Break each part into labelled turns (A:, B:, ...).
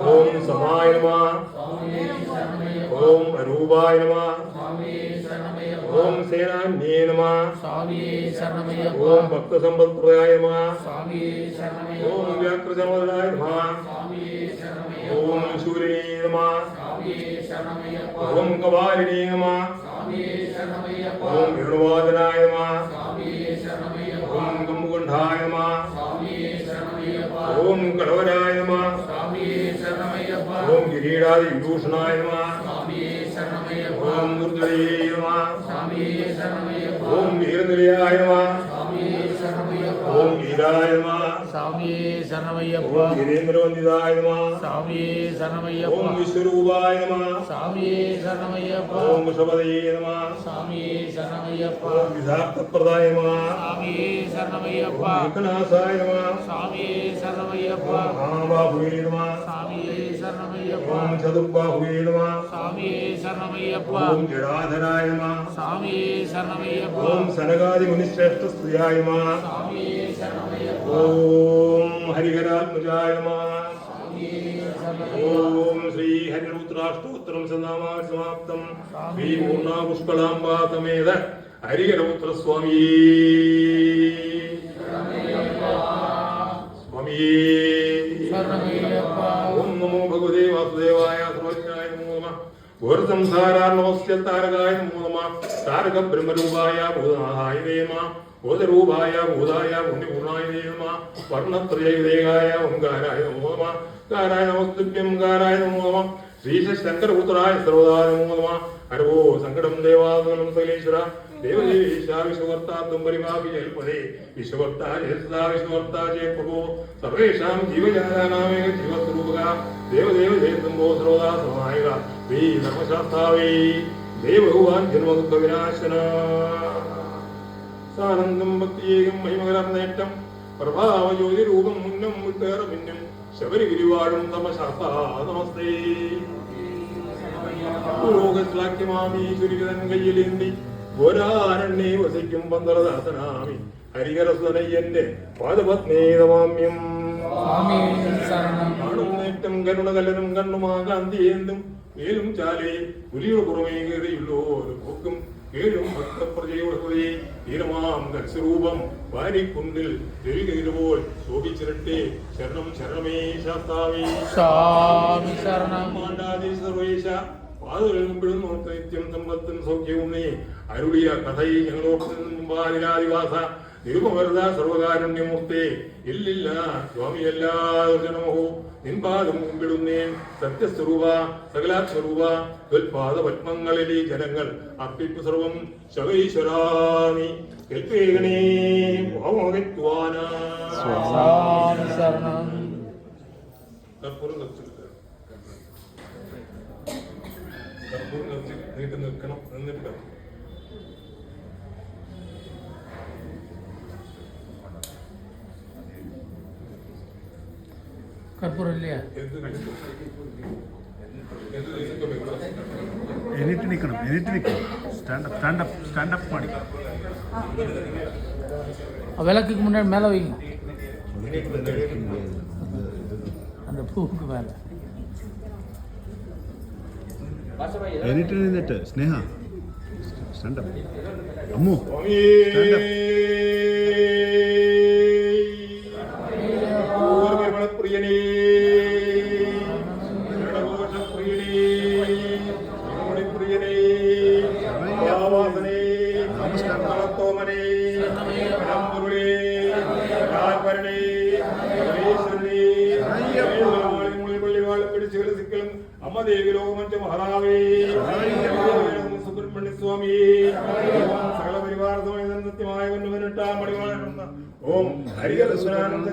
A: ഓം സമായ നമഃ. ഓം അരൂപായ നമഃ. ഓം സേനാന്യേ നമഃ. ഓം ഭക്തസമ്പത്പ്രദായ നമഃ. ഓം വ്യാഘ്രസമോദനായ നമഃ. ഓം ശൂലിനേ നമഃ. ഓം കപാലിനേ നമഃ. ഓം വേണുവാദനായ നമഃ. ഓം കമ്പുകണ്ഠായ നമഃ. ഓം കടവരായ നമഃ. ഓം കിരീടാദി വിഭൂഷണായ നമഃ. ഓം ദുർജയേ നമഃ. ഓം വീരനിലയായ നമഃ. ഓം വീരായ നമഃ. ഓം വീരേന്ദ്രവന്ദിതായ നമഃ. ഓം വിശ്വരൂപായ നമഃ. ഓം വൃഷപതയേ നമഃ. ഓം വിധാർത്ഥപ്രദായ നമഃ. ഓം വിഘ്നാസായ നമഃ. ഓം മഹാബാഹുവേ നമഃ. ഓം ചതുർബാഹുവേ നമഃ. ഓം ജടാധരായ നമഃ. ഓം സനകാദിമുനിശ്രേഷ്ഠസ്തുയായ നമഃ. ഓം ഹരിഹരാത്മജായ നമഃ. ഓം ശ്രീ ഹരിരുദ്രാഷ്ടോത്തരം സമാപ്തം ശ്രീ പൂർണ്ണ പുഷ്പളാംബാ സമേത ഹരിഹരപുത്ര സ്വാമി സ്വാമി. ഓം നമോ ഭഗവതേ വാസുദേവായ സർവജ്ഞായ നമോ നമഃ. ഘോരസംസാരാർണവസ്യ താരകായ നമോ നമഃ. താരക ബ്രഹ്മരൂപായ ഭൂതനാഥായ നമഃ. ഭൂതരൂപായ ഭൂതായ പുണ്യപൂർണായ നമഃ. വർണ്ണത്രയവിദേകായ ഓംകാരായ നമോ നമഃ. കാരായ നമസ്തുഭ്യം കാരായ നമോ നമഃ. ശ്രീശങ്കരപുത്രായ സർവദായ നമോ നമഃ. ഹരോ സങ്കടം ദേവാദനം സകലേശ്വര ദേവദേവീശ വിശ്വകർത്താത്വം പരിമാപി ജൽപദേ വിശ്വകർത്താ ജയസദാ വിശ്വകർത്താ ജയ പ്രഭോ സർവേഷാം ജീവജാനാമേക ജീവസ്വരൂപക ദേവദേവ ജയതംബോ സർവദാ സഹായക ശ്രീ ധർമ്മശാസ്താവേ ദേവഭഗവാൻ ജന്മദുഃഖ വിനാശന. സാനന്ദം ഭക്തിയേകം മഹിമകലർന്നേറ്റം പ്രഭാവജ്യോതിരൂപം മുന്നം വിട്ടേറെ മിന്നും ശബരിഗിരിവാഴും തമശാസ്താ നമസ്തേ. ലോകശ്ലാഘ്യമാമീശ്വരിതൻ കയ്യിലേന്തി ഘോരാരണ്യേ വസിക്കും പന്തളദാസനാമി ഹരിഹരസുതനയ്യന്റെ പാദപത്നേ നമാമ്യം. കാണും നേറ്റം കരുണകലനും കണ്ണുമാ കാന്തിയേന്തും വേലും ചാലേ പുലിയുടെ പുറമേ കയറിയുള്ളോ ഒരു പോക്കും കേഴും ഭക്തപ്രജയുടെ ഹൃദയ ധീരമാം ദർശരൂപം വാരിക്കുണ്ടിൽ തെരുകേരുപോൽ ശോഭിച്ചിരട്ടെ ശരണം ശരണമേ ശാസ്താവേ മാണ്ടാദി സർവേശ പാതുകളും നോക്ക് നിത്യം സമ്പത്തും സൗഖ്യവും നീ അരുളിയ കഥയിൽ ഞങ്ങളോട് മുമ്പാതിരാദിവാസ നിരുപമരുത സർവകാരുണ്യമൂർത്തേ ഇല്ലില്ല സ്വാമിയല്ലാദർശനമോ നിൻപാദം മുമ്പിടുന്നേൻ സത്യസ്വരൂപ സകലാസ്വരൂപ ത്വൽപാദപത്മങ്ങളിൽ ഈ ജനങ്ങൾ അർപ്പിപ്പു സർവം ശവൈശ്വരാനി കൽപ്പേകണേ ഭാവമകറ്റുവാന. കർപ്പൂരം നീട്ടി നിൽക്കണം എന്നിട്ട്
B: കർപ്പൂരം
C: ಎನಿಟ್ ನಿಕ್ಕணும் ಸ್ಟ್ಯಾಂಡ್ ಅಪ್ ಮಾಡಿ
B: விளக்குக்கு முன்னாடி மேலே வைங்க, அந்த பூவுக்கு மேலே.
C: ಎನಿಟ್ ನಿಂದಿಟ್ಟು ಸ್ನೇಹ ಸ್ಟ್ಯಾಂಡ್ ಅಪ್ ಅಮ್ಮು
A: പ്രിയനേ പ്രിയനേ ആവാസനേ നമസ്കാരത്തോമനേ രാമപുരേ രാജഭരണേ പിടിച്ചു സിക്കലും അമ്മ ദേവി ലോകമഞ്ച മഹാരാവേ സുബ്രഹ്മണ്യ സ്വാമി സകല പരിവാര സത്യമായ ഓം ഹരിഹരസുരാനന്ദ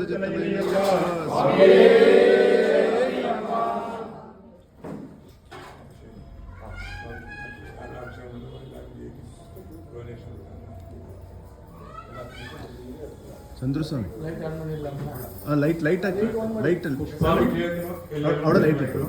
C: ಚಂದ್ರಸ್ವಾಮಿ ಲೈಟ್ ಹಾಕಿ ಲೈಟ್ ಅಲ್ಲಿ അവിടെ ലൈറ്റ് ഇട്ടു.